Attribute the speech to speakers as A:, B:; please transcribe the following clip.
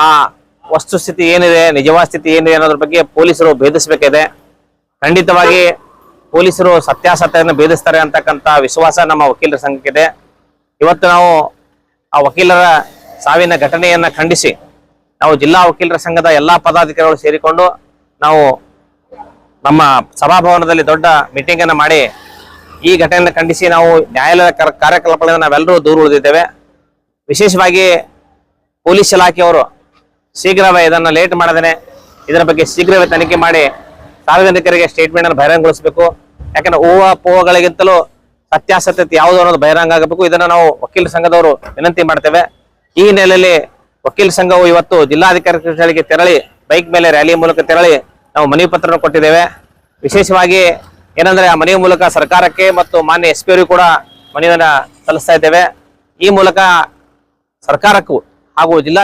A: ಆ ವಸ್ತುಸ್ಥಿತಿ ಏನಿದೆ, ನಿಜವಾದ ಸ್ಥಿತಿ ಏನಿದೆ ಅನ್ನೋದ್ರ ಬಗ್ಗೆ ಪೊಲೀಸರು ಭೇದಿಸಬೇಕಿದೆ. ಖಂಡಿತವಾಗಿ ಪೊಲೀಸರು ಸತ್ಯಾಸತ್ಯವನ್ನು ಭೇದಿಸ್ತಾರೆ ಅಂತಕ್ಕಂಥ ವಿಶ್ವಾಸ ನಮ್ಮ ವಕೀಲರ ಸಂಘಕ್ಕಿದೆ. ಇವತ್ತು ನಾವು ಆ ವಕೀಲರ ಸಾವಿನ ಘಟನೆಯನ್ನ ಖಂಡಿಸಿ ನಾವು ಜಿಲ್ಲಾ ವಕೀಲರ ಸಂಘದ ಎಲ್ಲಾ ಪದಾಧಿಕಾರಿಗಳು ಸೇರಿಕೊಂಡು ನಾವು ನಮ್ಮ ಸಭಾಭವನದಲ್ಲಿ ದೊಡ್ಡ ಮೀಟಿಂಗ್ ಅನ್ನು ಮಾಡಿ ಈ ಘಟನೆಯನ್ನು ಖಂಡಿಸಿ ನಾವು ನ್ಯಾಯಾಲಯ ಕಾರ್ಯಕಲಾಪಗಳಿಂದ ನಾವೆಲ್ಲರೂ ದೂರ ಉಳಿದಿದ್ದೇವೆ. ವಿಶೇಷವಾಗಿ ಪೊಲೀಸ್ ಇಲಾಖೆಯವರು ಶೀಘ್ರವೇ ಇದನ್ನು ಲೇಟ್ ಮಾಡದೇನೆ ಇದರ ಬಗ್ಗೆ ಶೀಘ್ರವೇ ತನಿಖೆ ಮಾಡಿ ಸಾರ್ವಜನಿಕರಿಗೆ ಸ್ಟೇಟ್ಮೆಂಟ್ ಅನ್ನು ಬಹಿರಂಗಗೊಳಿಸಬೇಕು. ಯಾಕಂದ್ರೆ ಊಹಾಪೋಹಗಳಿಗಿಂತಲೂ ಸತ್ಯಾಸತ್ಯತೆ ಯಾವುದು ಅನ್ನೋದು ಬಹಿರಂಗ ಆಗಬೇಕು. ಇದನ್ನ ನಾವು ವಕೀಲ ಸಂಘದವರು ವಿನಂತಿ ಮಾಡ್ತೇವೆ. ಈ ಹಿನ್ನೆಲೆಯಲ್ಲಿ ವಕೀಲ ಸಂಘವು ಇವತ್ತು ಜಿಲ್ಲಾಧಿಕಾರಿ ಕಚೇರಿಗೆ ತೆರಳಿ ಬೈಕ್ ಮೇಲೆ ರ್ಯಾಲಿ ಮೂಲಕ ತೆರಳಿ ನಾವು ಮನವಿ ಪತ್ರ ಕೊಟ್ಟಿದ್ದೇವೆ. ವಿಶೇಷವಾಗಿ ಏನಂದ್ರೆ ಆ ಮನವಿ ಮೂಲಕ ಸರ್ಕಾರಕ್ಕೆ ಮತ್ತು ಮಾನ್ಯ SP ಅವರಿಗೂ ಕೂಡ ಮನವಿಯನ್ನ ಸಲ್ಲಿಸ್ತಾ ಇದ್ದೇವೆ. ಈ ಮೂಲಕ ಸರ್ಕಾರಕ್ಕೂ ಹಾಗೂ ಜಿಲ್ಲಾ